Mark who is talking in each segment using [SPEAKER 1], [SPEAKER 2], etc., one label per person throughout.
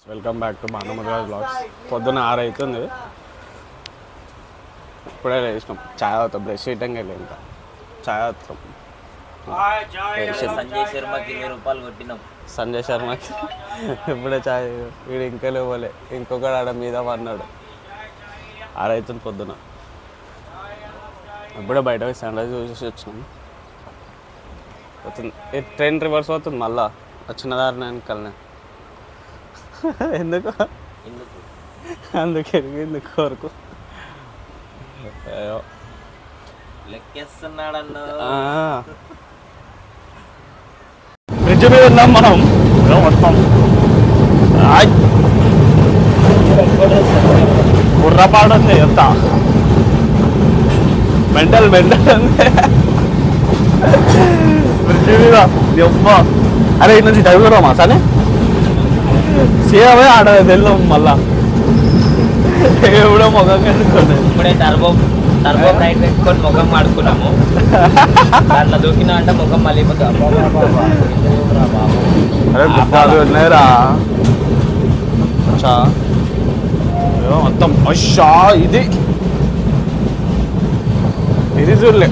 [SPEAKER 1] Welcome back to Bhanumathiraj blogs. పొద్దున్న 6 అవుతుంది. ఇప్పుడే లేచినాం. ఛాయ్ అవుతాం, బ్రష్ చేయటంగా వెళ్ళి ఇంకా ఛాయ్ అవుతాం.
[SPEAKER 2] సంజయ్ శర్మకి 20 రూపాయలు కొట్టినాం.
[SPEAKER 1] సంజయ్ శర్మకి ఇప్పుడే ఛాయ్. వీడు ఇంకా లేవలే, ఇంకొకడు ఆడ మీద పడినాడు. 6 అవుతుంది పొద్దున. ఇప్పుడే బయట పోయి సన్ రైజ్ చూసి వచ్చినాం. అవుతుంది ట్రైన్ రివర్స్ అవుతుంది మళ్ళా వచ్చిన దారిని వెనకాలనే. ఎందుకు అందుకు ఎందుకు వరకు
[SPEAKER 2] లెక్కేస్తున్నాడన్న
[SPEAKER 1] బ్రిడ్జ్ మీద ఉన్నాం మనం. మొత్తం బుర్రపాడు ఉంది ఎంత మెంటల్ మెంటల్ ఉంది బ్రిడ్జ్ మీద. అరే ఇటు నుంచి చదువురామా సరే సేవే ఆడ వెళ్ళాం. మళ్ళా ఎప్పుడో ముఖం కనుక్కోండి.
[SPEAKER 2] ఇప్పుడే టర్బో నైట్ పెట్టుకొని ముఖం మాడుకున్నాము. దాంట్లో దూకినా అంటే ముఖం మళ్ళీ
[SPEAKER 1] అరే గుర్తాలు ఉన్నాయిరా మొత్తం. అషా ఇది చూడలే.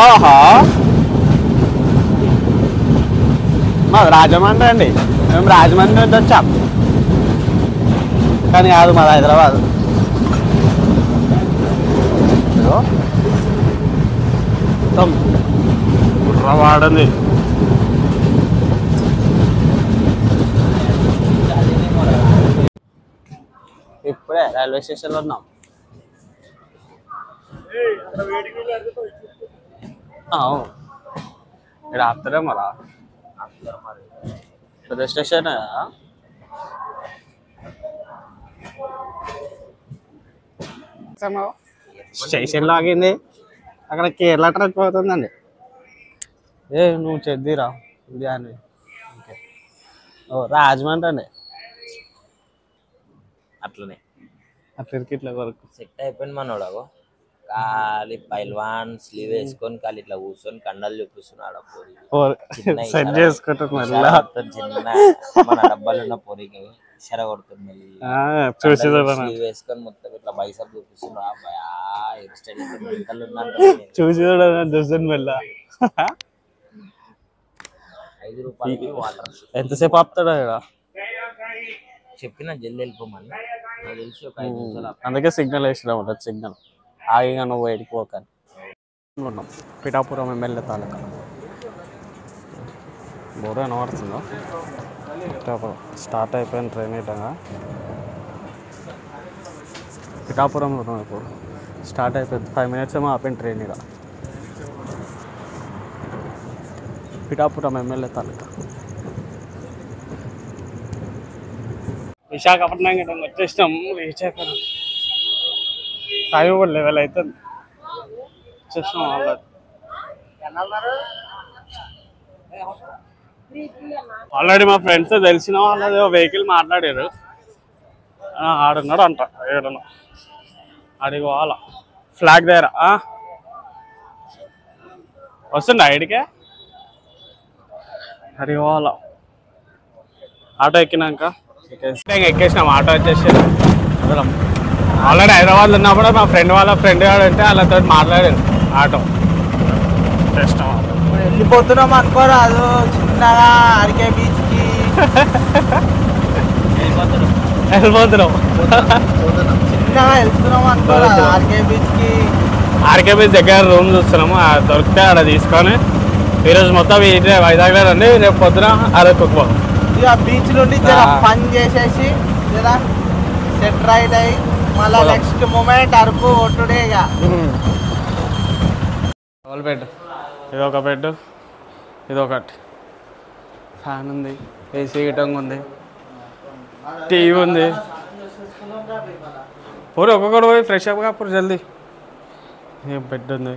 [SPEAKER 1] ఆహా మాది రాజమండ్రి అండి. మేము రాజమండ్రి నుంచి వచ్చాం, కానీ కాదు మాది హైదరాబాద్. మొత్తం బుర్రవాడంది. ఇప్పుడే రైల్వే స్టేషన్లో ఉన్నాం. ఇక్కడ ఆపుతారే మరా పెద్ద స్టేషన్. స్టేషన్లో ఆగింది. అక్కడ కేరళ ట్రక్ పోతుందండి. నువ్వు చెద్దిరా అని. ఓ రాజమండ్రి అండి.
[SPEAKER 2] అట్లనే
[SPEAKER 1] అట్లకి ఇట్లా వరకు
[SPEAKER 2] సెట్ అయిపోయింది మనోడు. ఖాళీ పైల్వాన్ స్లీవ్ వేసుకొని ఖాళీ ఇట్లా కూర్చొని కండలు చూపిస్తున్నాడు.
[SPEAKER 1] సెట్ చేసుకుంటున్నారు.
[SPEAKER 2] చిన్న మన డబ్బాలు ఉన్న పొరికి ఇషారా కొడుతుంది. స్లీవ్ వేసుకొని మొత్తం ఇట్లా బైసప్ చూపిస్తున్నాడు.
[SPEAKER 1] చూసి మెల్ల
[SPEAKER 2] 5 రూపాయలకి వాటర్.
[SPEAKER 1] ఎంతసేపు ఆపుతాడా ఇక్కడ?
[SPEAKER 2] చెప్పిన జల్ది వెళ్ళిపోమని తెలిసి ఒక 5 నిమిషాలు.
[SPEAKER 1] అందుకే సిగ్నల్ వేసినా ఉంటుంది. సిగ్నల్ ఆగిగా నువ్వు వెళ్ళిపోకని ఉన్నాం. పిఠాపురం ఎమ్మెల్యే తాలూకా బోర్డు కనబడుతుందో. పిఠాపురం స్టార్ట్ అయిపోయిన ట్రైన్ ఇటంగా పిఠాపురంలో ఉన్నాం. ఇప్పుడు స్టార్ట్ అయిపోయింది. 5 minutes ఏమో ఆపిన ట్రైన్. ఇక పిఠాపురం ఎమ్మెల్యే తాలూకా విశాఖపట్నం గట్రా వచ్చేసినాం. రీచాక టైం కూడా లెవెల్ అవుతుంది. వచ్చేసినాం ఆల్రెడీ. మా ఫ్రెండ్స్ తెలిసిన వాళ్ళది వెహికల్ మాట్లాడారు. ఆడున్నాడు అంట ఏడన్నా అడిగి పోవాలా ఫ్లాగ్ దగ్గర. వస్తుండ ఐడికే అడిగి పోవాలా. ఆటో ఎక్కినాక ఎక్కేసినాం. ఆటో వచ్చేసి ఆల్రెడీ హైదరాబాద్లో ఉన్నప్పుడు మా ఫ్రెండ్ వాళ్ళ ఫ్రెండ్ గారు అంటే వాళ్ళతో మాట్లాడారు. ఆటో
[SPEAKER 3] వెళ్ళిపోతున్నాం అనుకోరాదు. చిన్నగా ఆర్కే బీచ్కి
[SPEAKER 1] వెళ్ళిపోతున్నాం.
[SPEAKER 3] చిన్నగా వెళ్తున్నాం అనుకోరాదు ఆర్కే బీచ్కి.
[SPEAKER 1] ఆర్కే బీచ్ దగ్గర రూమ్ చూస్తున్నాము. దొరికితే ఆడ తీసుకొని ఈరోజు మొత్తం ఇదే వైజాగ్లో రండి. రేపు పొద్దున అరకుపోతాం.
[SPEAKER 3] ఇక బీచ్ నుండి ఫన్ చేసేసి సెట్ రైడ్ అయ్యి మళ్ళీ నెక్స్ట్ మూమెంట్ అరకు ఒట్టుడే. ఇక
[SPEAKER 1] డబుల్ బెడ్, ఇదొక బెడ్, ఇదొకటి. ఫ్యాన్ ఉంది, ఏసీ గిటంగా ఉంది, టీవీ ఉంది. పూరి ఒక్కొక్కటి పోయి ఫ్రెష్ అప్గా అప్పుడు జల్దీ. బెడ్ ఉంది.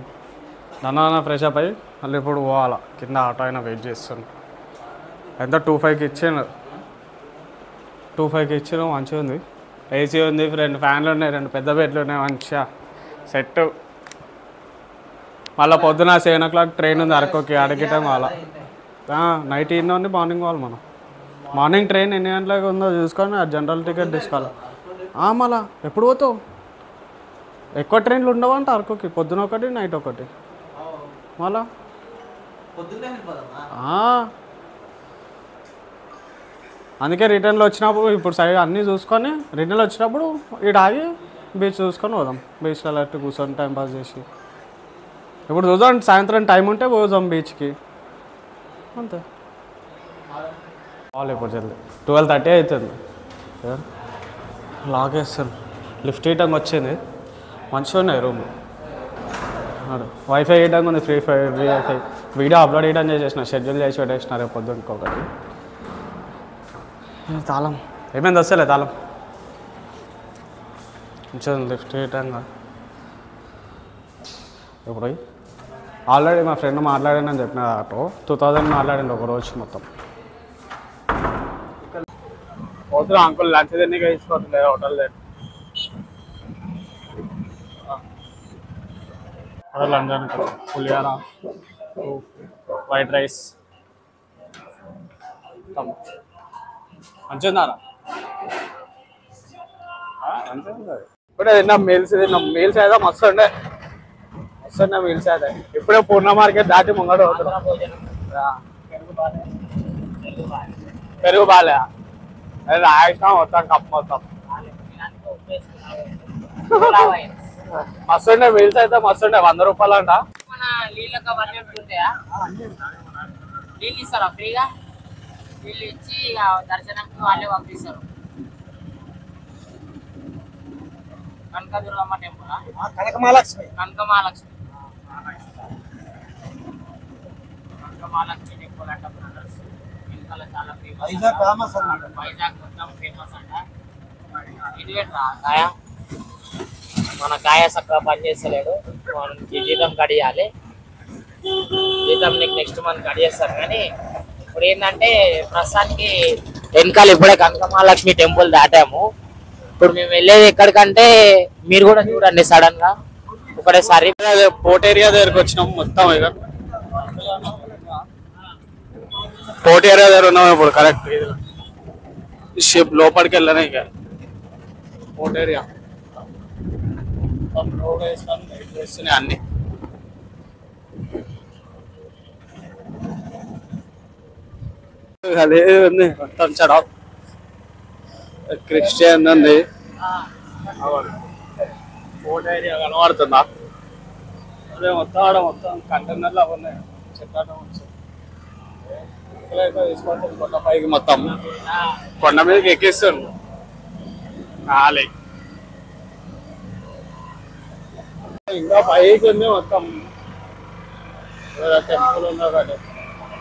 [SPEAKER 1] నన్న ఫ్రెష్ అప్ అయ్యి మళ్ళీ ఇప్పుడు పోవాలా. కింద ఆటో అయినా వెయిట్ చేస్తాను. ఎంత 2,500కి ఇచ్చాను. 2,500కి ఇచ్చాను. మంచిగా ఉంది. ఏసీ ఉంది, 2 ఫ్యాన్లు ఉన్నాయి, 2 పెద్ద బెడ్లు ఉన్నాయి. మంచిగా సెట్. మళ్ళీ పొద్దున 7 o'clock ట్రైన్ ఉంది అరకుకి. అడిగటం వాళ్ళ నైట్ ఈయన ఉంది, మార్నింగ్ వాళ్ళు మనం మార్నింగ్ ట్రైన్ ఎన్ని గంటలకు ఉందో చూసుకొని ఆ జనరల్ టికెట్ తీసుకోవాలి. మళ్ళా ఎప్పుడు పోతావు? ఎక్కువ ట్రైన్లు ఉండవంట అరకుకి, పొద్దున ఒకటి నైట్ ఒకటి. మళ్ళా అందుకే రిటర్న్లో వచ్చినప్పుడు ఇప్పుడు సైడ్ అన్నీ చూసుకొని రిటర్న్లో వచ్చినప్పుడు ఇటు ఆగి బీచ్ చూసుకొని పోదాం. బీచ్లో అలా కూర్చొని టైం పాస్ చేసి ఇప్పుడు చూద్దాం, సాయంత్రం టైం ఉంటే పోదాం బీచ్కి అంతే. కావాలి ఇప్పుడు జల్దీ 12:30 అవుతుంది. లాగేస్తాను. లిఫ్ట్ ఇయటంగా వచ్చింది, మంచిగా ఉన్నాయి రూమ్. వైఫై ఇయటంగా ఉంది, ఫ్రీ వైఫై. వీడియో అప్లోడ్ చేయడం చేసేసిన, షెడ్యూల్ చేసి పెట్టేసిన రేపు పొద్దున్న ఇంకొకటి. తాళం ఏమైంది? వస్తలే తాళం. కొంచెం లిఫ్ట్ ఇయటంగా ఇప్పుడు ఆల్రెడీ మా ఫ్రెండ్ మాట్లాడానని చెప్పిన ఆటో 2000 మాట్లాడండి ఒక రోజు మొత్తం. పోతున్నా అంకుల్ లంచ్ తిన్నగా తీసుకోవట్లే హోటల్ లంచ్ అనుకో. పులిహార, వైట్ రైస్ మంచిగా ఇప్పుడే తిన్నాం. మీల్స్ తిన్నాం. మీల్స్ అయితే మస్తు ఉండే మీల్స్ అయితే. ఇప్పుడే పూర్ణ మార్కెట్ దాటి ముంగడు అవుతున్నాం. పెరుగు బాలే అది రాయేసినాం మొత్తం కప్పు మొత్తం. మస్తుండే మీల్స్ అయితే మస్తుండే. 100 రూపాయలు అంట.
[SPEAKER 4] నీళ్ళు ఇస్తారా ఫ్రీగా? నీళ్ళు ఇచ్చి దర్శనానికి వాళ్ళే పంపిస్తారు. కనకదుర్గమ్మ టెంపుల్, కనకమహాలక్ష్మి టెంపుల్ అంట బ్రదర్స్. వెనకాల చాలా ఫేమస్. వైజాగ్ మొత్తం ఫేమస్ అంట. ఇది పెట్టరా కాయ, మన కాయ చక్కగా పనిచేస్తలేడు. మనకి జీతం కడియాలి. జీతం నీకు నెక్స్ట్ మంత్ కడిగేస్తారు. కానీ ఇప్పుడు ఏంటంటే ప్రస్తుతానికి వెనకాల ఇప్పుడే కనకమహాలక్ష్మి టెంపుల్ దాటాము. ఇప్పుడు మేము వెళ్ళేది ఎక్కడికంటే మీరు కూడా చూడండి సడన్ గా ఒకటేసారి.
[SPEAKER 1] పోర్ట్ ఏరియా దగ్గరకు వచ్చినాం మొత్తం. ఇక పోర్ట్ ఏరియా దగ్గర ఉన్నాం ఇప్పుడు. కరెక్ట్ షిప్ లోపలికి వెళ్ళాను. ఇక పోర్ట్ ఏరియా రోడ్ వేస్తున్నాయి అన్ని. అదే ఉంది మొత్తం చడా. క్రిస్టియన్ ఉంది. పోర్ట్ ఏరియా కనబడుతుందా? అదే మొత్తం ఆడ మొత్తం కంటైనర్లు అవి ఉన్నాయి. చెట్టు తీసుకుంటుంది కొండ పైకి. మొత్తం కొండ మీదకి ఎక్కిస్తుంది ఖాళీ. ఇంకా పైకి ఉంది మొత్తం. టెంపుల్ ఉంది ఒకటి.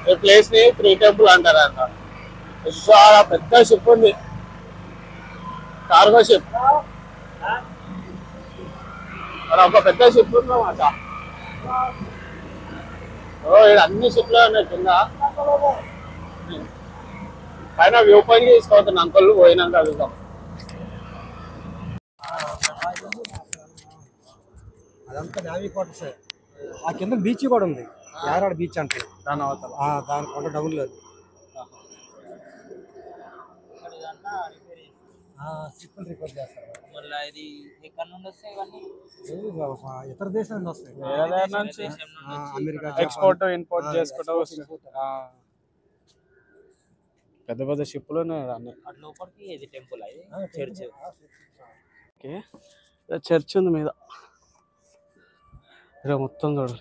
[SPEAKER 1] ఈ ప్లేస్ ని 3 టెంపుల్ అంటారంట. చాలా పెద్ద షిప్ ఉంది, కార్గో షిప్. ఒక పెద్ద షిప్ ఉందన్నమాట. అన్ని షిప్లో ఉన్నాయి కింద. పైన వ్యూ పాయింట్ తీసుకోవద్దు అంకుల్ పోయినాక అడుగుతాం.
[SPEAKER 5] అదంతా నావీ క్వార్టర్స్. ఆ కింద బీచ్ కూడా ఉంది, యారాడ బీచ్ అంటే.
[SPEAKER 1] దాని అవతల
[SPEAKER 5] దాని కొండ డౌన్ లేదు. షిప్లు రిపేర్ చేస్తారు.
[SPEAKER 4] మళ్ళీ ఇది ఎక్కడ నుండి వస్తాయి ఇవన్నీ?
[SPEAKER 5] ఇతర దేశం నుండి వస్తాయి. అమెరికా
[SPEAKER 1] ఎక్స్పోర్ట్ ఇంపోర్ట్ చేసుకుంటూ వస్తుంది. పెద్ద పెద్ద షిప్లు ఉన్నాయి అన్నీ.
[SPEAKER 4] లోపలికి ఇది టెంపుల్, అది చర్చ్.
[SPEAKER 1] ఓకే, చర్చ్ ఉంది మీద. ఇక మొత్తం చూడు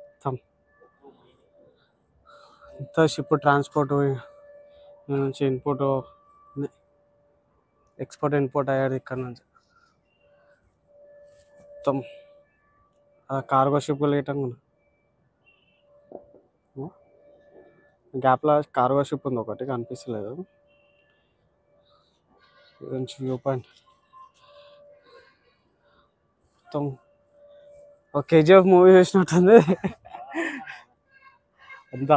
[SPEAKER 1] మొత్తం ఇంత షిప్ ట్రాన్స్పోర్ట్ నుంచి ఇంపోర్ట్ ఎక్స్పోర్ట్ ఇంపోర్ట్ అయ్యాడు ఇక్కడ నుంచి. మొత్తం కార్గో షిప్ లేటంగా ఉంది. గ్యాప్లో కార్గో షిప్ ఉంది ఒకటి, కనిపిస్తలేదు. మంచి వ్యూ పాయింట్. మొత్తం ఒక KGF మూవీ చూసినట్టుంది అంతా.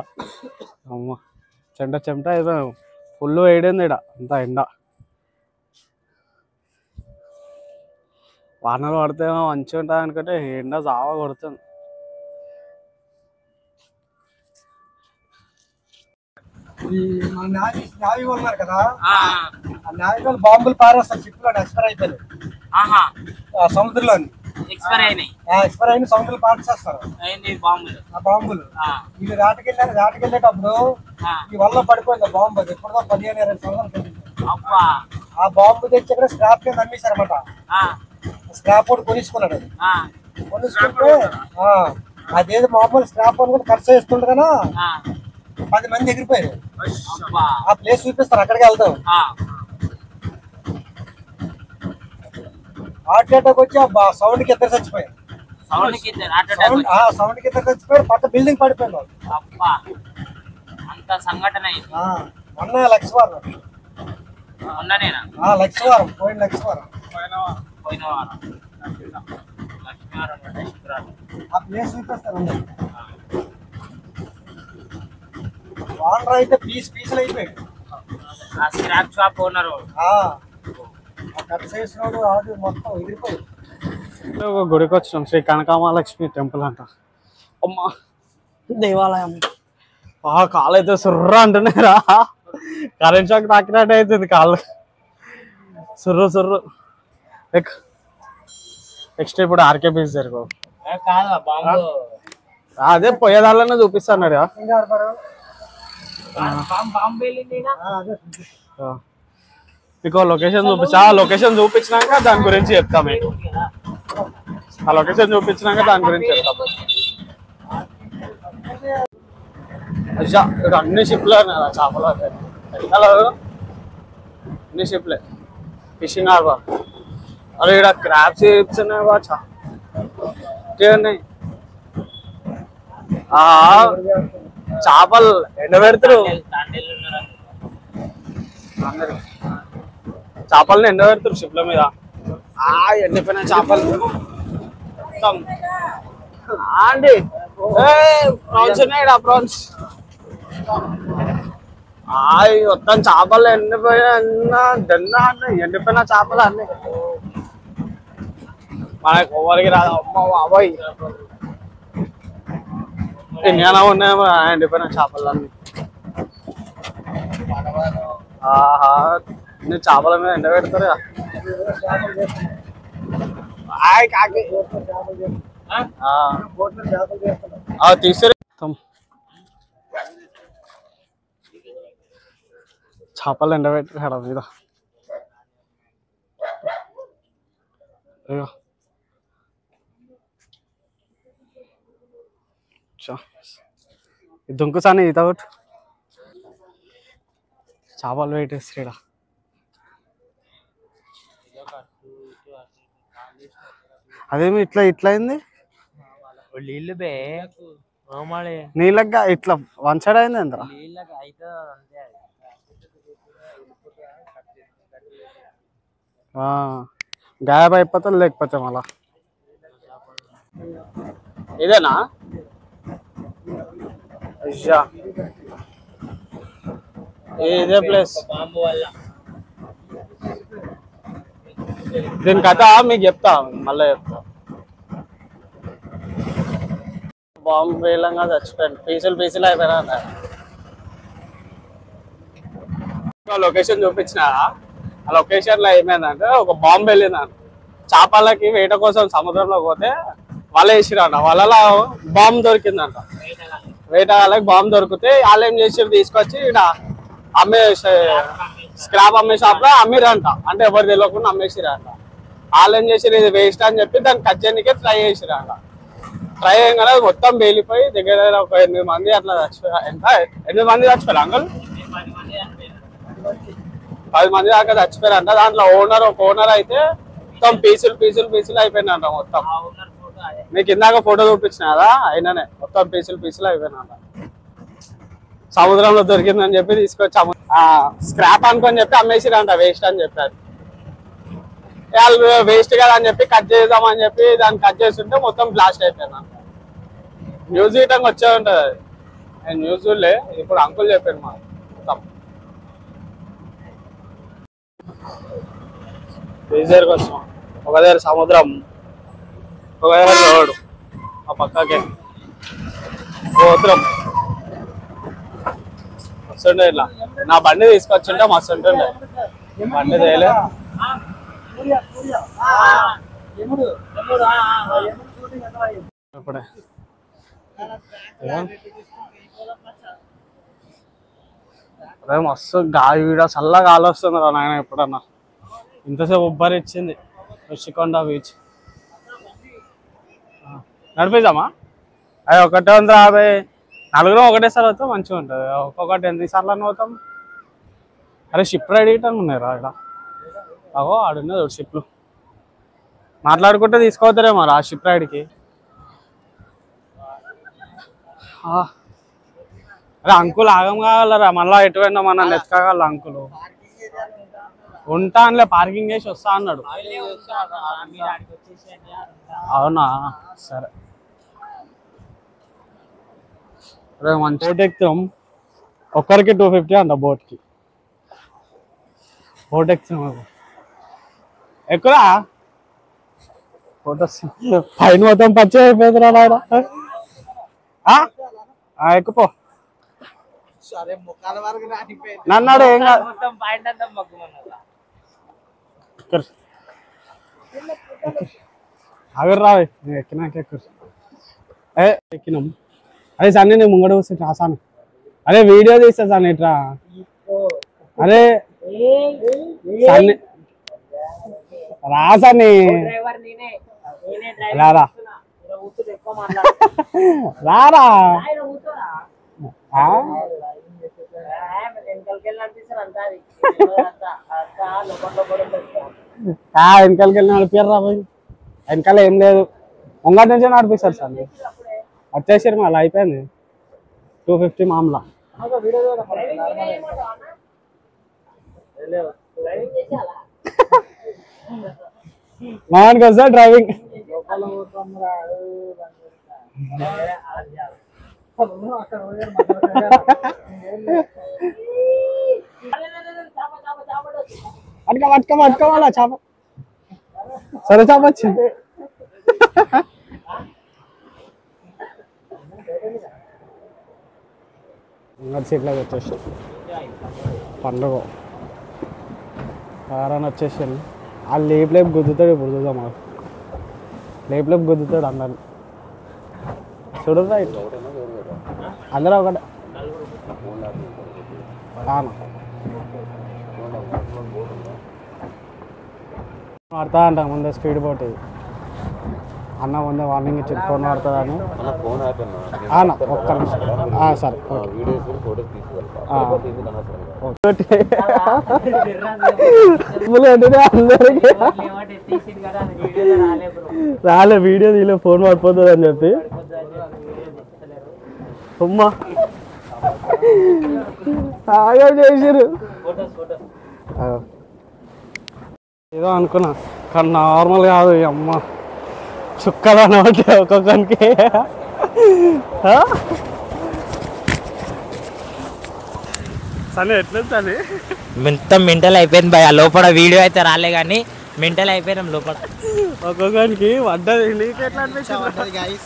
[SPEAKER 1] అమ్మ చెమట ఏదో ఫుల్ వేడింది ఇక్కడ అంతా. ఎండ వానలు పడితే మంచిగా ఉంటుంది అనుకుంటే ఎండ చావా కొడుతుంది.
[SPEAKER 5] ఈ మన నావీ ఉన్నారు కదా, ఆ నావీ వాళ్ళు బాంబులు పారేస్తారు షిప్ లో ఎక్స్పైర్ అయిపోయింది సముద్రంలోని
[SPEAKER 4] ఎక్స్పైర్ అయినాయి,
[SPEAKER 5] ఎక్స్పైర్ అయిన సముద్రంలో పారేస్తారు ఆ బాంబులు. ఇది వేటకెళ్ళేటప్పుడు ఈ వల్ల పడిపోయింది బాంబు. అది ఎప్పుడో 15-20 సంవత్సరాలు. ఆ బాంబు తెచ్చి ఇక్కడ స్క్రాప్ కింద అమ్మేశారన్నమాట. స్క్రాప్ కూడా కొనుక్కున్నాడు. అది కొనుక్కుంటే అదేదో మామూలు స్క్రాప్ అని కూడా ఖర్చు చేస్తుండే కదా 10 మంది ఎగిరిపోయారు. ఆ ప్లేస్ చూపిస్తారు, అక్కడికి వెళ్తాం. హార్ట్ అటాక్ వచ్చి ఆ సౌండ్ కి ఇద్దరు చచ్చిపోయారు. సౌండ్ కి ఇద్దరు చచ్చిపోయారు. పక్క బిల్డింగ్ పడిపోయింది.
[SPEAKER 4] అంత సంఘటన
[SPEAKER 5] మొన్న లక్షవారం లక్షవారం పోయిన లక్షవారం ఆ ప్లేస్ చూపిస్తారు. వాటర్ అయితే పీసులు అయిపోయాడు.
[SPEAKER 4] స్క్రాప్ షాప్ ఓనర్
[SPEAKER 5] కట్ చేసినోడు ఆడు మొత్తం ఎగిరిపోయాడు.
[SPEAKER 1] గుడికి వచ్చినాం, శ్రీ కనకామహాలక్ష్మి టెంపుల్ అంట. అమ్మా దేవాలయం. కాళ్ళు అయితే సుర్ర అంటున్నారా, కరెంట్ షాక్ తాకినట్టు అవుతుంది కాళ్ళు. సుర్రు నెక్స్ట్ ఇప్పుడు ఆర్కే బీచ్ జరుగు. అదే పోయేదాళ్ళనే చూపిస్తాడు. మీకు లొకేషన్ చూపించా, ఆ లొకేషన్ చూపించినాక దాని గురించి చెప్తాం. మీకు ఆ లొకేషన్ చూపించినాక దాని గురించి చెప్తాం. ఇక్కడ అన్ని షిప్లే చేపలు, అన్ని షిప్లే. Fishing harbour. అరే ఇక్కడ క్రాబ్ షిప్స్ ఉన్నాయి బాగా ఉన్నాయి. చేపలు ఎండబెడతారు, చేపలని ఎండబెడతారు షిప్ల మీద. ఎండిపోయిన చేపలు అండి. ప్రాన్స్ ఉన్నాయి, ప్రాన్స్. మొత్తం చేపలు ఎండిపోయిన చేపలు అన్నీ మనకు ఎవరికి రాదు. అమ్మ బాబాయ్ ఎన్ని ఉన్నాయో ఎండిపోయిన చేపలు అన్నీ. చేపల మీద ఎండబెడతారు. తీసారు చేపలు ఎండబెట్టారు మీద. దుంకుసాని ఈత కొట్టు. చేపలు పెట్టేస్తాడు. అదేమి ఇట్లా అయింది నీళ్ళగా ఇట్లా వన్ సైడ్ అయింది. ఎంత గాయబ్ అయిపోతుంది లేకపోతే మళ్ళా. ఇదేనా ఇదే ప్లేస్. దీని కథ మీకు చెప్తా, మళ్ళీ చెప్తా. బాంబు వేలంగా చచ్చిపోయాను, పీసులు అయిపోయినా. లొకేషన్ చూపించిన ఆ లొకేషన్ లో ఏమైందంటే ఒక బాంబు వెళ్ళిందంట. చేపలకి వేట కోసం సముద్రంలో పోతే వల వేసిరంట. వలలో బాంబు దొరికిందంట. వేటగాళ్ళకి బాంబు దొరికితే వాళ్ళు ఏం చేసి తీసుకొచ్చి ఇక్కడ స్క్రాప్ అమ్మే షాప్ లో అమ్మిరంట. అంటే ఎవరు తెలియకుండా అమ్మేసిరంట. వాళ్ళు ఏం చేసిరు, ఇది వేస్ట్ అని చెప్పి దాన్ని కట్ చేయడానికే ట్రై చేసిరంట. ట్రై చేయగానే మొత్తం పేలిపోయి దగ్గర ఒక 8 మంది అట్లా చచ్చిపోయారు. ఎంత 8 మంది చచ్చిపోయారు అంకుల్? 10 మంది దాకా చచ్చిపోయారంట. దాంట్లో ఒక ఓనర్ అయితే మొత్తం పీసులు అయిపోయినంట మొత్తం. మీకు ఇందాక ఫోటో చూపించిన కదా, అయిననే మొత్తం పీసులు అయిపోయినంట. సముద్రంలో దొరికిందని చెప్పి తీసుకొచ్చి స్క్రాప్ అనుకొని చెప్పి అమ్మేసిరంట, వేస్ట్ అని చెప్పారు. వాళ్ళు వేస్ట్ కదా అని చెప్పి కట్ చేద్దామని చెప్పి దాన్ని కట్ చేస్తుంటే మొత్తం బ్లాస్ట్ అయిపోయింది. న్యూస్ ఇటంగా వచ్చే ఉంటుంది. నేను న్యూస్ చూడలే, ఇప్పుడు అంకుల్ చెప్పాను మా మొత్తం. బీచ్ దగ్గరకు వస్తాం. ఒక దగ్గర సముద్రం, ఒక దగ్గర రోడ్డు, ఆ పక్కకే గోత్రం. మస్తుండే ఇట్లా నా బండి తీసుకొచ్చింటే మస్తు ఉంటుండే బండి తేలే ఇప్పుడే అదే మస్తు గాలి వీడ చల్ల గాలి వస్తుంది రా నాయన ఎప్పుడన్నా ఇంతసేపు ఉబ్బరి ఇచ్చింది ఋషికొండ బీచ్ నడిపిద్దామా అది 150 నలుగురు ఒకటేసారి అవుతాం మంచిగా ఉంటుంది ఒక్కొక్కటి ఎన్నిసార్లు అని అవుతాం అరే షిప్ రైడ్ ఇయటం ఉన్నాయిరా ఇక్కడ అగో ఆడున్నది ఒక షిప్లు మాట్లాడుకుంటే తీసుకోవతారేమో రా షిప్ రైడ్కి అరే అంకుల్ ఆగం కావాలరా మళ్ళీ ఎటు పోయినా మన నెత్తుకోగల అంకులు ఉంటా అనిలే పార్కింగ్ చేసి వస్తా అన్నాడు అవునా సరే అరే మంచి బోట్ ఎక్కుతాం ఒక్కరికి 250 అంట బోట్కి బోట్ ఎక్కుతాం ఎక్కురా ఫోటోస్ పైన మొత్తం పచ్చి అయిపోయిందిరా నాయన ఎక్కుపో నన్నాడు ఏం కాదు అవి రావి ఎక్కినాక ఎక్కువ ఎక్కినాం అరే సన్నీ నేను ముంగడ వస్తే రాసాను అరే వీడియో తీస్తా సార్ ఇట్రా అరే సన్నీ రాసాని రారా రారా వెనకాలకి వెళ్ళి నడిపారు రా పోయి వెనకాల ఏం లేదు ముంగటి నుంచే నడిపిస్తారు సార్ వచ్చేసారు మళ్ళీ అయిపోయింది 250 మామూలు మామూలుగా వస్తా డ్రైవింగ్ పట్టుకోవాలా చేప సరే చేప వచ్చింది సీట్లోకి వచ్చేసి పండుగ ఎవరైనా వచ్చేసాను వాళ్ళు లేపు గుద్దుతాడు ఇప్పుడు చూద్దాం మాకు లేపు గుద్దుతాడు అందరిని చూడు రైట్ అందరూ ఒకటే వాడతా అంట ముందే స్పీడ్ బోట్ ఇది అన్న ముందే వార్నింగ్ ఇచ్చి ఫోన్ వాడుతుందా అని ఒక్క నిమిషం సరే రాలే వీడియో తీలే ఫోన్ పడిపోతుంది అని చెప్పి అమ్మా ఆగా చేసిరు ఏదో అనుకున్నా కానీ నార్మల్ కాదు అమ్మ చుక్కలు అనబట్టి ఒక్కొక్కరికి సరే ఎట్లా
[SPEAKER 4] మొత్తం మెంటల్ అయిపోయింది భయ లోపల వీడియో అయితే రాలే కానీ మెంటల్ అయిపోయినాం లోపల
[SPEAKER 1] ఒక్కొక్కరికి పడ్డది నీకు ఎట్లా అనిపించింది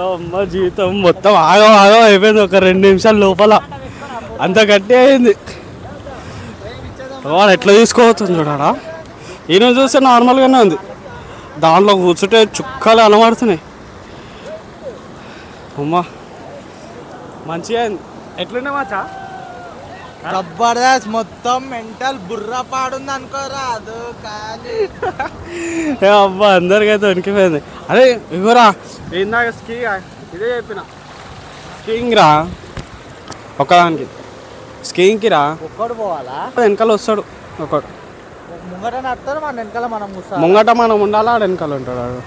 [SPEAKER 1] అమ్మ జీవితం మొత్తం ఆగం అయిపోయింది ఒక 2 నిమిషాల లోపల అంత గట్టి అయింది వాడు ఎట్లా తీసుకోవచ్చుంది చూడాడా ఈయన చూస్తే నార్మల్గానే ఉంది దాంట్లో కూర్చుంటే చుక్కలు అనబడుతున్నాయి అమ్మా మంచిగా అయింది ఎట్లుండే మాచా
[SPEAKER 3] జబర్దస్త్ మొత్తం మెంటల్ బుర్ర పాడుంది అనుకోరా అది కానీ
[SPEAKER 1] అబ్బా అందరికైతే వణికిపోయింది అరే ఇగోరా ఇందాక స్కీ ఇదే చెప్పిన స్కీయింగ్ రా ఒకదానికి స్కీయింగ్కి రా
[SPEAKER 3] ఒక్కడు పోవాలా
[SPEAKER 1] వెనకాల వస్తాడు ఒకడు
[SPEAKER 3] ముంగట నడతారు మన వెనకాల మనం కూర్చోవాలి
[SPEAKER 1] ముంగట మనం ఉండాలా ఆడు వెనకాల ఉంటాడు వాడు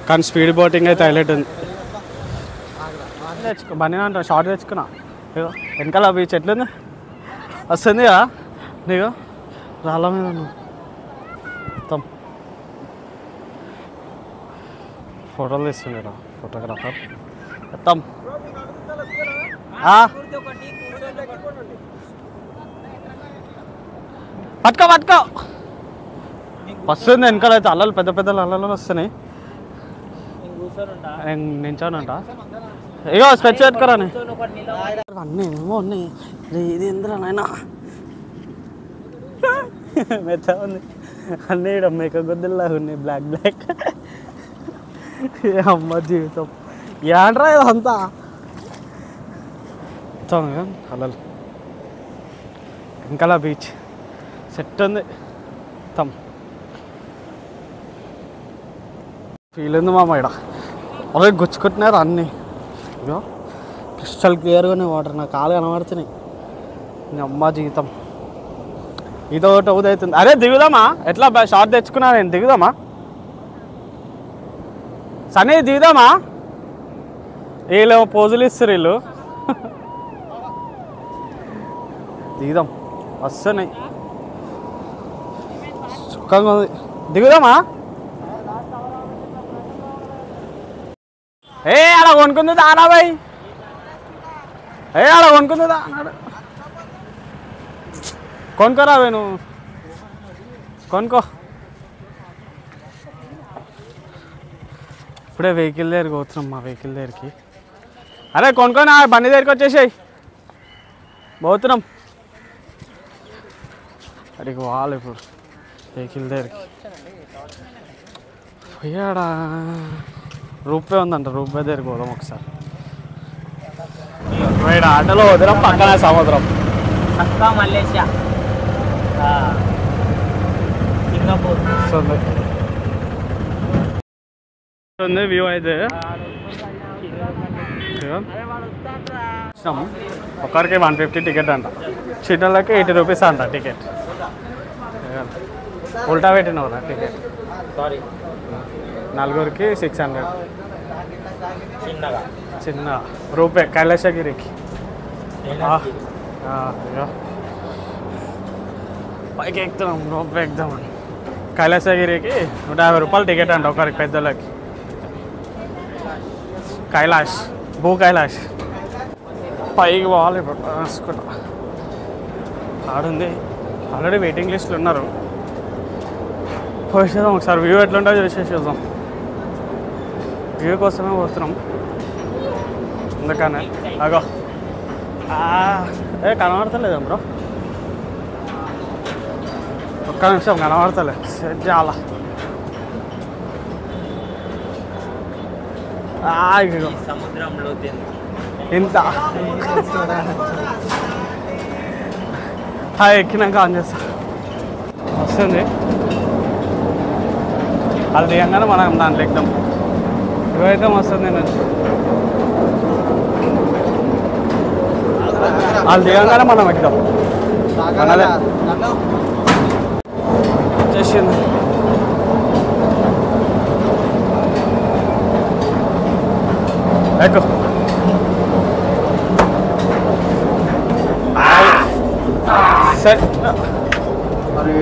[SPEAKER 1] కానీ స్పీడ్ బోటింగ్ అయితే హైలైట్ ఉంది తెచ్చుకో బన్నీ అంట షార్ట్ తెచ్చుకున్నా ఇగో వెనకాల బీచ్ ఎట్లుంది వస్తుంది కదా నీకు రాళ్ళ మీద మొత్తం ఫోటోలు తీస్తుండే రా ఫోటోగ్రాఫర్ మొత్తం పట్టుకో వస్తుంది వెనకాల అయితే అల్లలు పెద్ద పెద్ద అల్లలు వస్తున్నాయి నించోనంట ఇగో స్పెచ్ పెట్టుకోరా అన్నీ ఏమో ఉన్నాయి ఇది ఎందులో నాయనా మెత్త ఉంది అన్నీ ఇక్కడ మేక గొద్దుల్లాగా ఉన్నాయి బ్లాక్ అమ్మ జీవితం ఏంట్రా ఇదంతా అలలు ఇంకలా బీచ్ సెట్ ఉంది మొత్తం ఫీల్ ఉంది మామ ఇక్కడ అలా గుచ్చుకుంటున్నారు అన్నీ ఇగో క్రిస్టల్ క్లియర్గానే వాటర్ నా కాలు కనబడుతున్నాయి అమ్మ జీవితం ఇదో ఒకటి అవుతుంది. అరే దిగుదామా ఎట్లా షార్ట్ తెచ్చుకున్నా నేను దిగుదామా సనీ దిగుదామా వీళ్ళేమో పోజులు ఇస్తారు వీళ్ళు దిగుదాం వస్తున్నాయి సుఖంగా ఉంది దిగుదామా అలా కొనుక్కుందా అనాబాయ్ అలా కొనుక్కుందా అన్నాడు కొనుక్కోరావే నువ్వు కొనుక్కో ఇప్పుడే వెహికల్ దగ్గరికి పోతున్నాం మా వెహికల్ దగ్గరికి అరే కొనుక్కొని బండి దగ్గరికి వచ్చేసాయి పోతున్నాం అడిగి వాళ్ళు ఇప్పుడు వెహికల్ దగ్గరికి పోయాడా రూపే ఉందంట రూపే దగ్గరికి పోదాం ఒకసారి ఇక్కడ ఆటోలో వదిలేం పక్కన సముద్రం
[SPEAKER 4] చక్కా మలేషియా సింగపూర్
[SPEAKER 1] ఉంది వ్యూ అయితే ఒకరికి 150 టికెట్ అంట చిన్నలకి 80 రూపీస్ అంట టికెట్ ఉల్టా పెట్టినవరా టికెట్
[SPEAKER 4] సారీ
[SPEAKER 1] నలుగురికి 600
[SPEAKER 4] చిన్నగా
[SPEAKER 1] చిన్న రూపే కైలాసగిరికి పైకి ఎక్కుతున్నాం రూపే ఎక్కుదామని కైలాసగిరికి 150 రూపాయలు టికెట్ అంట ఒకరికి పెద్దలకి కైలాష్ భూ కైలాష్ పైకి పోవాలి ఇప్పుడు రాసుకుంటా ఆడుంది ఆల్రెడీ వెయిటింగ్ లిస్టులు ఉన్నారు పోసేద్దాం ఒకసారి వ్యూ ఎట్లుంటుందో చూసేసేద్దాం వ్యూ కోసమే పోతున్నాం అందుకనే అగో కనబడతలేదా బ్రో ఒక్క నిమిషం కనబడతలే చాలా
[SPEAKER 4] సముద్రంలో
[SPEAKER 1] ఇంత ఎక్కినాక ఆన్ చేస్తా వస్తుంది వాళ్ళు దిగంగానే మనం దాంట్లో ఎక్కుదాం ఇవైతే వస్తుంది నుంచి వాళ్ళు దిగంగానే మనం ఎక్కుదాం మనదే వచ్చేసింది ఎక్కు సెట్ మరి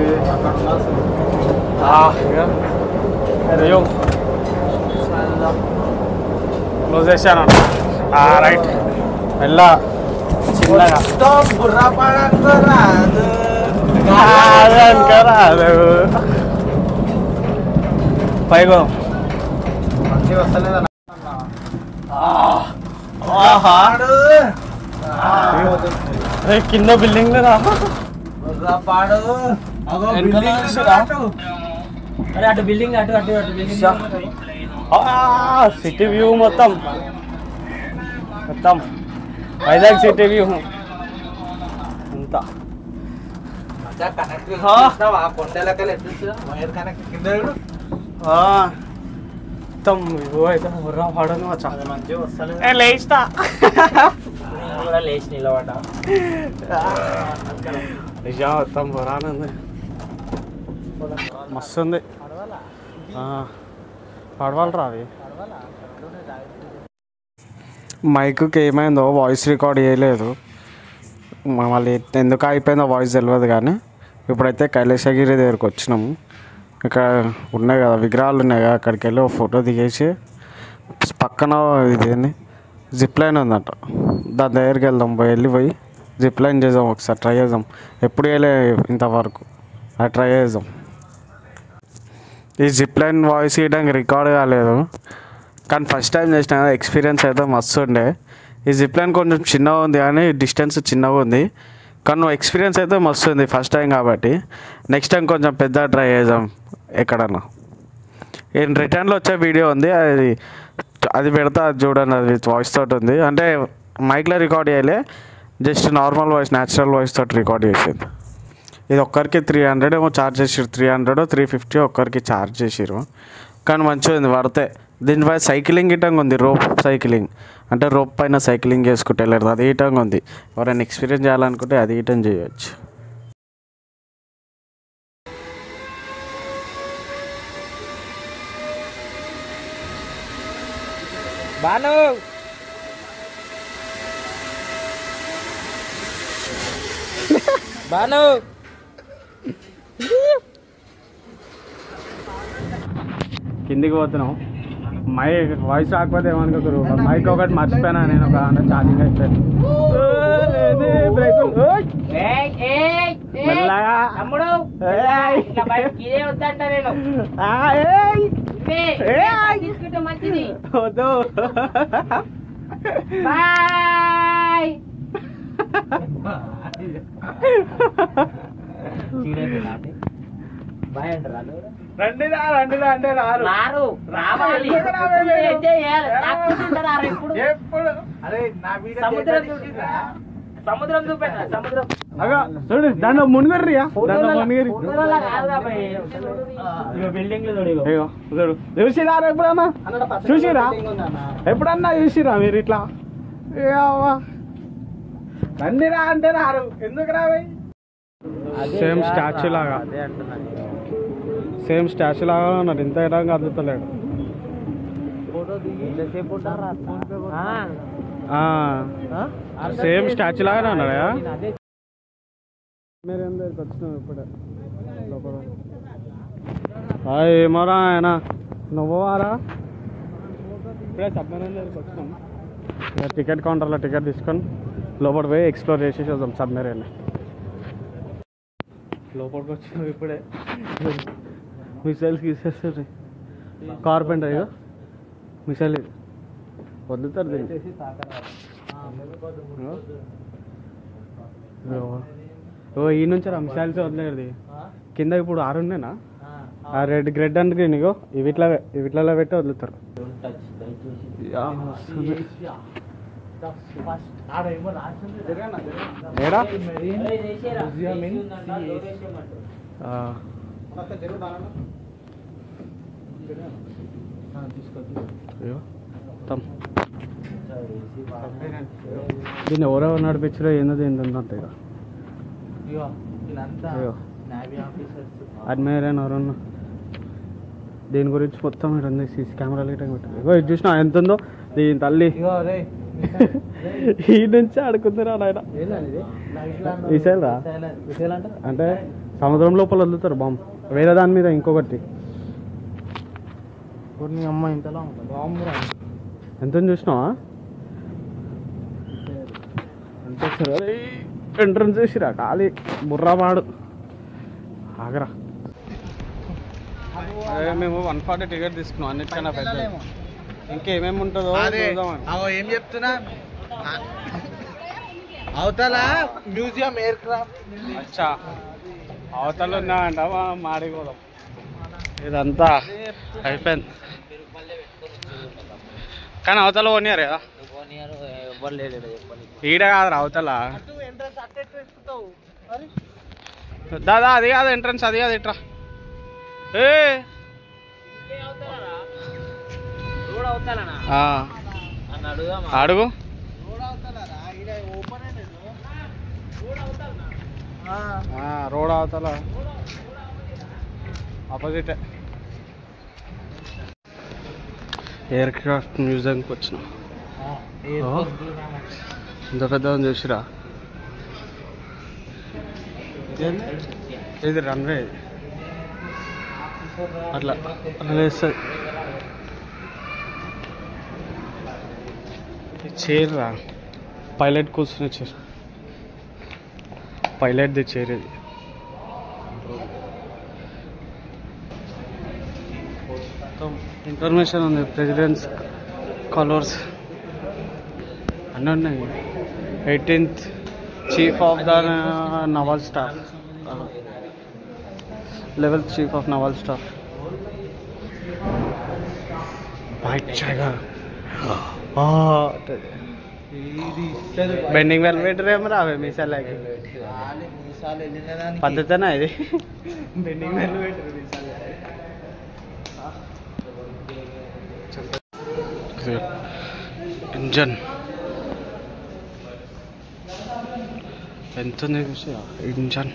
[SPEAKER 1] క్లోజ్ చేశాను రైట్ వెళ్ళా చిన్నగా రాదు పైగో కింద బిల్డింగ్ లేదా
[SPEAKER 4] అటు బిల్డింగ్ అటు అటు అటు బిల్డింగ్
[SPEAKER 1] సిటీ వ్యూ మొత్తం మొత్తం వైజాగ్ సిటీ వ్యూ అంతా మొత్తం వ్యూ అయితే బుర్రా పడను మంచిగా లేస్తా
[SPEAKER 4] కూడా లేచి నిలబడ్డా
[SPEAKER 1] నిజం మొత్తం బుర్రానుంది మస్తు ఉంది పడవాలరా అవి మైక్కి ఏమైందో వాయిస్ రికార్డ్ చేయలేదు మళ్ళీ ఎందుకు అయిపోయిందో వాయిస్ తెలియదు కానీ ఇప్పుడైతే కైలాసగిరి దగ్గరికి వచ్చినాము ఇక్కడ ఉన్నాయి కదా విగ్రహాలు ఉన్నాయి కదా అక్కడికి వెళ్ళి ఒక ఫోటో దిగేసి పక్కన ఇదేంది జిప్ లైన్ ఉందంట దాని దగ్గరికి వెళ్దాం వెళ్ళిపోయి జిప్ లైన్ చేద్దాం ఒకసారి ట్రై చేద్దాం ఎప్పుడు వెళ్ళే ఇంతవరకు అది ట్రై చేద్దాం ఈ జిప్ లైన్ వాయిస్ ఇవ్వడానికి రికార్డ్ కాలేదు కానీ ఫస్ట్ టైం చేసిన ఎక్స్పీరియన్స్ అయితే మస్తు ఉండే. ఈ జిప్ లైన్ కొంచెం చిన్నగా ఉంది కానీ డిస్టెన్స్ చిన్నగా ఉంది, కానీ ఎక్స్పీరియన్స్ అయితే మస్తు ఉంది ఫస్ట్ టైం కాబట్టి. నెక్స్ట్ టైం కొంచెం పెద్ద ట్రై చేద్దాం ఎక్కడన్నా. రిటర్న్లో వచ్చే వీడియో ఉంది, అది పెడతా, అది చూడండి. అది వాయిస్ తోటి ఉంది, అంటే మైక్లో రికార్డ్ చేయలే, just normal voice, natural voice తోటి రికార్డ్ చేసింది. ఇది ఒక్కరికి 300 ఏమో ఛార్జ్ చేసిరు, 300 350 ఒక్కరికి ఛార్జ్ చేసిరు. కానీ మంచిగా ఉంది, పడితే. దీనిపై సైక్లింగ్ ఇటంగా ఉంది, రోప్ సైక్లింగ్, అంటే రోప్ పైన సైక్లింగ్ చేసుకుంటే వెళ్ళదు, అది ఇటంగా ఉంది. ఎవరైనా ఎక్స్పీరియన్స్ చేయాలనుకుంటే అది ఇటం చేయవచ్చు.
[SPEAKER 2] బాను బాను
[SPEAKER 1] కిందికి పోతున్నాం. వాయిస్ రాకపోతే ఏమనుకోరు, మైక్ ఒకటి మర్చిపోయినా నేను, ఒక ఛార్జింగ్ అయిపోయాను. రండిరా అంటే రారు.
[SPEAKER 4] సముద్రం చూపెట్టా, సముద్రం
[SPEAKER 1] చూడు, దాంట్లో మునిగర్రియా,
[SPEAKER 4] బిల్డింగ్
[SPEAKER 1] చూడు. చూసిరా ఎప్పుడన్నా? చూసిరా ఎప్పుడన్నా? చూసిరా మీరు ఇట్లా? రండిరా అంటే రారు, ఎందుకు రావే? సేమ్ స్టాచ్యూ లాగా, సేమ్ స్టాచ్యూ లాగా ఉన్నారు, ఇంత విధంగా అందుతలేడు. సేమ్ స్టాచ్యూ లాగానే ఉన్నాడా? మీరు ఏం దగ్గరికి వచ్చినావు ఇప్పుడే లోపల? ఏమోరా ఆయన, నువ్వు వారా? ఇప్పుడే సబ్మెరైన్ దగ్గరికి వచ్చినాం. టికెట్ కౌంటర్లో టికెట్ తీసుకొని లోపల పోయి ఎక్స్ప్లోర్ చేసి చూద్దాం సబ్మెరైన్. లోపలికి వచ్చినాం ఇప్పుడే. మిసైల్స్ గీసేస్తారు, కార్పెంటర్ ఇక మిసైల్ వదులుతారు దీన్ని. ఈ నుంచి రా మిసైల్స్ వదిలేదు. కింద ఇప్పుడు 6 ఉండేనా? ఆ రెడ్ గ్రెడ్ అండ్ గ్రీన్ ఇగో ఇవిట్లలో పెట్టి వదులుతారు. ఏడా దీన్ని ఎవరెవరు నడిపించారో ఏందో ఏంటంటే అడ్మైరన్ ఎవరన్నా దీని గురించి మొత్తం ఇక్కడ సీసీ కెమెరాలు ఇట్లా పెట్టారు. ఇగో ఇది చూసినా ఎంత ఉందో దీని తల్లి. ఈ నుంచి ఆడుకుందిరా నాయన. మిసైల్ రా, అంటే సముద్రం లోపల వదులుతారు బాంబు, వేరే దాని మీద ఇంకొకటి. అమ్మ ఇంతలా బాంబు ఎంత చూసినావా? ఎంత సరే ఎంట్రన్స్ చేసిరా, ఖాళీ బుర్రామాడు. ఆగరా, మేము 140 టికెట్ తీసుకున్నాం, అన్నిటికన్నా పెద్ద. ఇంకేమేమి ఉంటుందో
[SPEAKER 3] ఏం చెప్తున్నా, అవతల మ్యూజియం ఎయిర్ క్రాఫ్ట్.
[SPEAKER 1] అచ్చా, అవతల ఉన్నాయంట, మాడిపోదాం. ఇదంతా అయిపోయింది, కానీ అవతల కొనియారు కదా, ఈడ కాదు అవతల. దాదా అది కాదు ఎంట్రన్స్, అది కాదు ఇట్రా. అడుగు రోడ్ అవతల ఆపోజిట్ ఎయిర్ క్రాఫ్ట్ మ్యూజియంకి వచ్చినాం. ఇంత పెద్ద చూసిరా, ఇది రన్వే, అట్లా వేస్తుంది. చైర్ రా, పైలట్ కూర్చునే చైర్, పైలట్ది చైర్ ఇది. మొత్తం ఇన్ఫర్మేషన్ ఉంది, ప్రెసిడెంట్స్ కలర్స్ అన్నీ ఉన్నాయి. 18th chief of the naval staff, level chief of naval staff. White tiger, bending velvet ఏమో రావే మీసాలకి పద్ధతేనా ఇది? బెండింగ్ వెల్వెట్ ఇంజన్ ఎంత ఉంది చూసి, ఇంజన్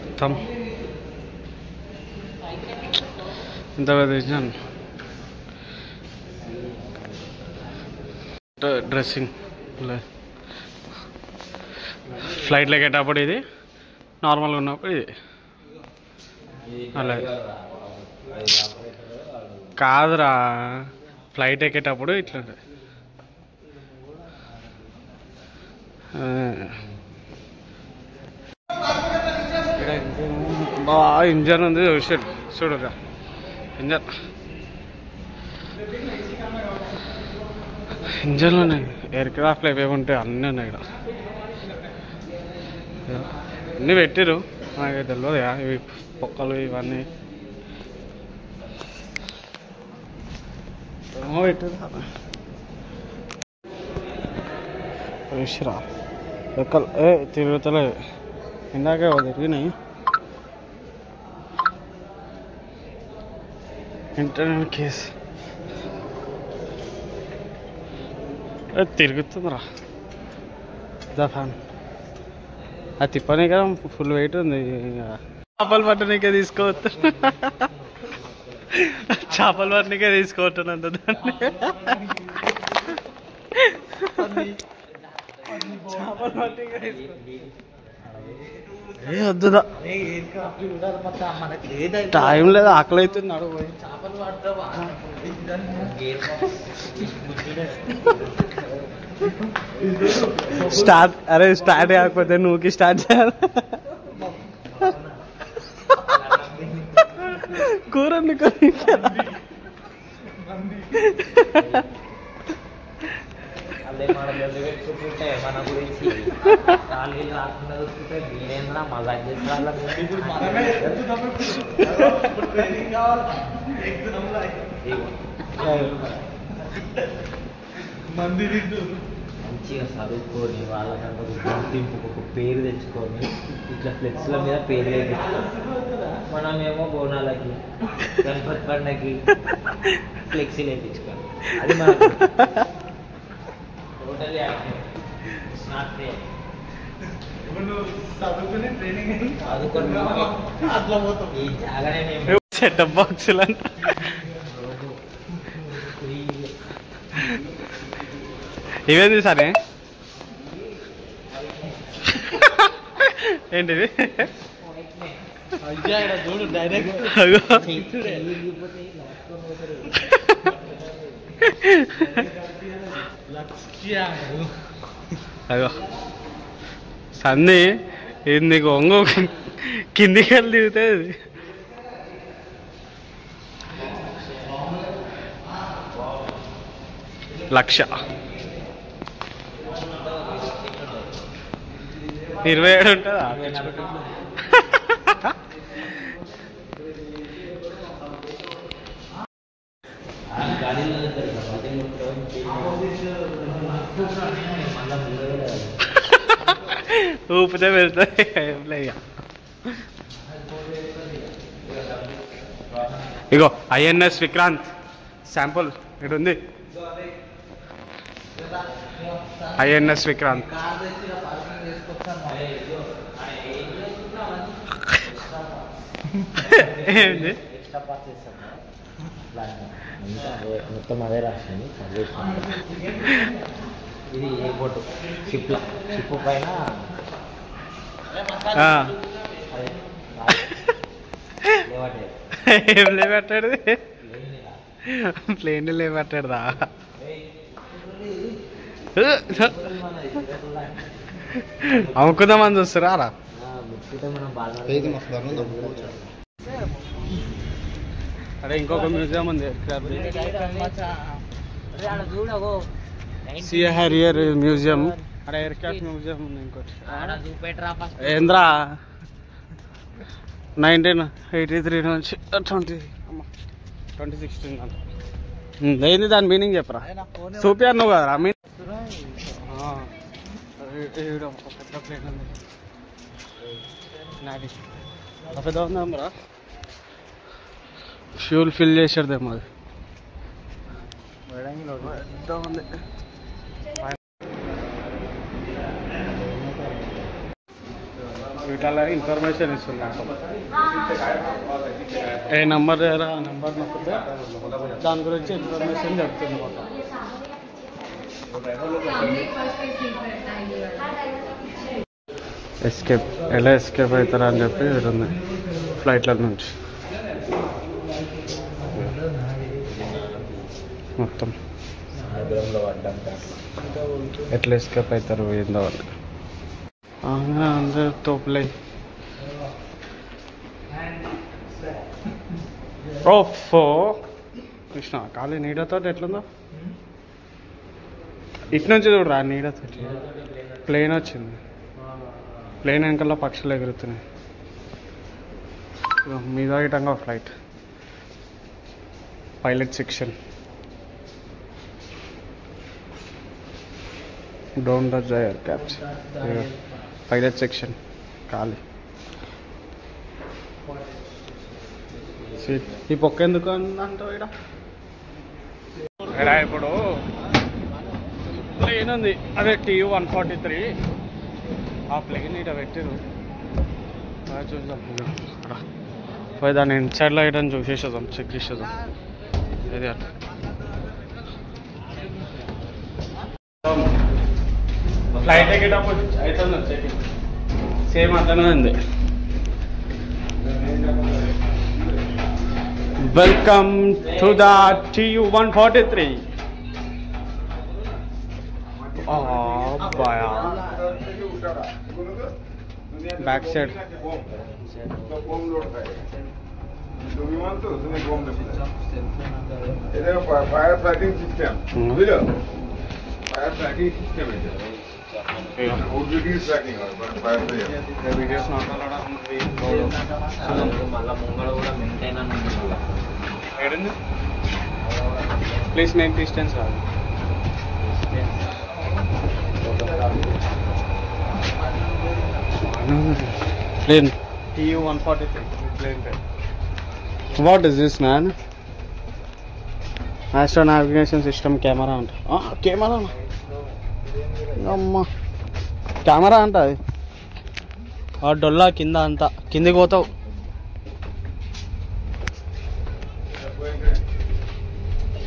[SPEAKER 1] మొత్తం ఇంత పెద్ద ఇంజన్. డ్రెస్సింగ్ ఫ్లైట్లో ఎక్కేటప్పుడు ఇది, నార్మల్గా ఉన్నప్పుడు ఇది. అలాగే కాదురా, ఫ్లైట్ ఎక్కేటప్పుడు ఇట్లుంటుంది. బాగా ఇంజన్ ఉంది చూడరా, ఇంజన్ ఇంజన్లో ఉన్నాయి. ఎయిర్ క్రాఫ్ట్లు ఏవేవి ఉంటాయి అన్నీ ఉన్నాయి ఇక్కడ. అన్నీ పెట్టిరు, నాకు తెలియదు ఇవి పొక్కలు ఇవన్నీ పెట్టిరు. చూసిరా ఎక్కలు తిరుగుతలే, ఇందాకే తిరిగినాయి. ఇంటర్నల్ కేస్ తిరుగుతుందిరా ఫ్యాన్. అది తిప్పనీకే ఫుల్ వెయిట్ ఉంది. చేపలు పట్టనీకే తీసుకోవచ్చు, చేపలు పట్టనీకే తీసుకోవట్టానంట దాన్ని. చేపలు పట్టనీకే వద్దుదా, టైం లేదు, ఆకలి అవుతుంది. అడుగు స్టార్ట్, అరే స్టార్ట్ కాకపోతే నువ్వుకి స్టార్ట్ చేయాలి. కూర
[SPEAKER 2] పెట్టుకుంటే మన గురించి రాకుండా చూసుకుంటే మీరేంద్రా మజాక్ మంచిగా చదువుకొని వాళ్ళకంటే గుర్తింపు ఒక పేరు తెచ్చుకొని ఇట్లా ఫ్లెక్స్ల మీద పేరు తెచ్చుకోవాలి. మనమేమో బోనాలకి గణపతి పండగకి ఫ్లెక్సీలు వేయించుకోవాలి. అది మన టోటలీ ఈ జాగానే
[SPEAKER 1] సెటప్ బాక్సులు అంట. ఇవేంది సరే ఏంటిది? చూడు డైరెక్ట్ అగో సంది ఇది నీకు ఒంగో కిందికి వెళ్ళి దిగుతే లక్ష 27 ఉంటుందా? ఊపితే వెళ్తాయి. ఇగో ఐఎన్ఎస్ విక్రాంత్ శాంపుల్ ఇక్కడ ఉంది. ఐఎన్ఎస్ విక్రాంత్ ఏంది
[SPEAKER 2] మొత్తం అదే రాసింది. ఇది ఎయిర్పోర్ట్ షిప్ పైన
[SPEAKER 1] ఏం లేబట్టాడు, ప్లేన్ లేబట్టాడుదా? అమ్ముకుందామని చూస్తారా రా? అదే ఇంకొక మ్యూజియం ఉంది సియా హ్యారియర్ మ్యూజియం. అక్కడ ఎయిర్ క్రాఫ్ట్ మ్యూజియం ఉంది ఇంకోటి. ఏంద్రా 1983 నుంచి 2016 అంట. ఏంది దాని మీనింగ్ చెప్పరా? చూపియాను నువ్వు కదా పెద్ద ప్లేన్ ఉంది. పెద్ద ఉందా ఫ్యూల్ ఫిల్ చేసేదేమో అది. ఉంది వీటిలో ఇన్ఫర్మేషన్ ఇస్తున్నాం. ఏ నెంబర్ ఆ నెంబర్ నొక్కితే దాని గురించి ఇన్ఫర్మేషన్ చెప్తుంది మొత్తం. ఎస్కేప్ ఎలా ఎస్కేప్ అవుతారా అని చెప్పి ఉంది ఫ్లైట్ల నుంచి మొత్తం ఎట్లా ఎస్కేప్ అవుతారు ఏందో వాళ్ళు. అందరు తోపులై ఓఫో కృష్ణ ఖాళీ నీడతో ఎట్లుందో. ఇటు నుంచి చూడరా నీడతో ప్లేన్ వచ్చింది. ప్లేన్ వెనకాల పక్షులు ఎగురుతున్నాయి. మీద ఇటంగా flight pilot section. Don't touch the aircraft. Pilot section ఖాళీ. ఈ పొక్క ఎందుకు అంటావు ఇక్కడ ఇప్పుడు ప్లేన్ ఉంది అదే TU-143. ఆ ప్లేన్ ఇట పెట్టారు చూద్దాం. పోయి దాన్ని ఇన్సైడ్లో ఇటని చూసేసేద్దాం, చెక్ చేసేద్దాం. ఇది అట్లా ఫ్లైట్ ఎక్కేటప్పుడు అవుతుంది చెకింగ్ సేమ్ అట్లనే ఉంది. Welcome to the TU-143. Back side
[SPEAKER 6] fire fighting system बुझलो फायर फाइटिंग सिस्टम है ओडीटी ट्रैकिंग और फायर
[SPEAKER 1] वीडियोस నాటలాడా ఉంది
[SPEAKER 2] మళ్ళా ముంగడ కూడా మెయింటైన్ అని ఉంది.
[SPEAKER 1] ఏడండి ప్లీజ్ మేక్ డిస్టెన్స్ రాదు. Plane TU-143 plane. What is this, man? Astro navigation system camera anta. Camera na. Amma. Camera anta adi. డొల్లా కింద అంతా కిందికి పోతావు.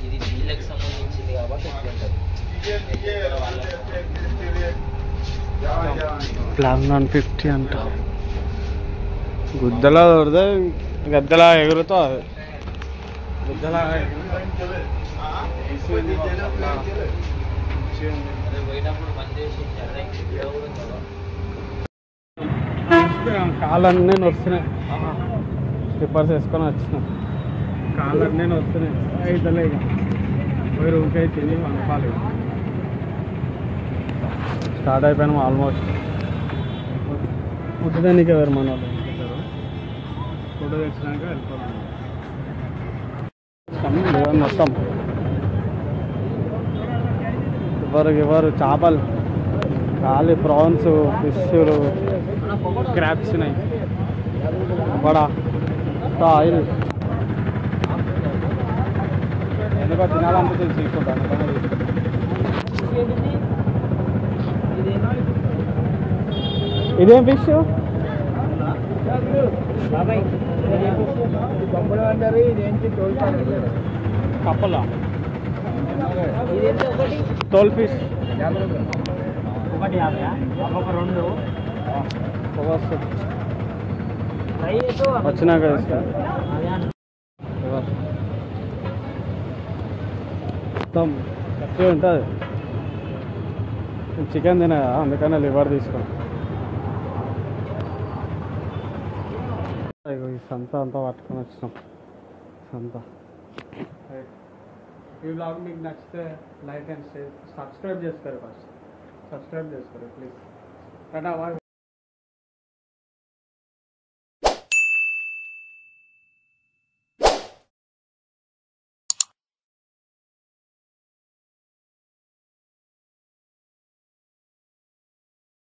[SPEAKER 2] ఇది వీళ్ళకి సంబంధించింది కాబట్టి
[SPEAKER 1] ప్లాన్ 150 అంట. గుద్దలా దొరితే గద్దలా ఎగురుతా గుద్దలా
[SPEAKER 2] పోయినప్పుడు బంద్ చేసి
[SPEAKER 1] కాళ్ళన్నీ వస్తున్నాయి. స్లిప్పర్స్ వేసుకొని వచ్చిన కాళ్ళన్నీ వస్తున్నాయి. అయితలే ఇక పోయి రూమ్కి అయితే తిని వండుకోవాలి. స్టార్ట్ అయిపోయినాం ఆల్మోస్ట్. ఫుడ్ ఎవరు మన వాళ్ళు ఫుడ్ తెచ్చినాక వెళ్ళిపోతాం. వస్తాం ఎవరు చేపలు ఖాళీ ప్రాన్స్ ఫిష్లు క్రాబ్స్ ఉన్నాయి. బడా ఆయిల్ ఎందుకో తినాలనిపిస్తుంది తీసుకుంటాను. ఇదేం ఫిష్ కప్పలా తోల్ ఫిష్ 150 ఒక 2 వచ్చినాక మొత్తం కరెక్ట్గా ఉంటుంది. చికెన్ తినా అందుకనే లివర్ తీసుకోండి. ఈ సంత అంతా పట్టుకొని వచ్చినాం. అంతా. ఈ బ్లాగ్ మీకు నచ్చితే లైక్ అండ్ షేర్, సబ్స్క్రైబ్ చేసుకోరు ఫస్ట్, సబ్స్క్రైబ్ చేసుకోరు ప్లీజ్.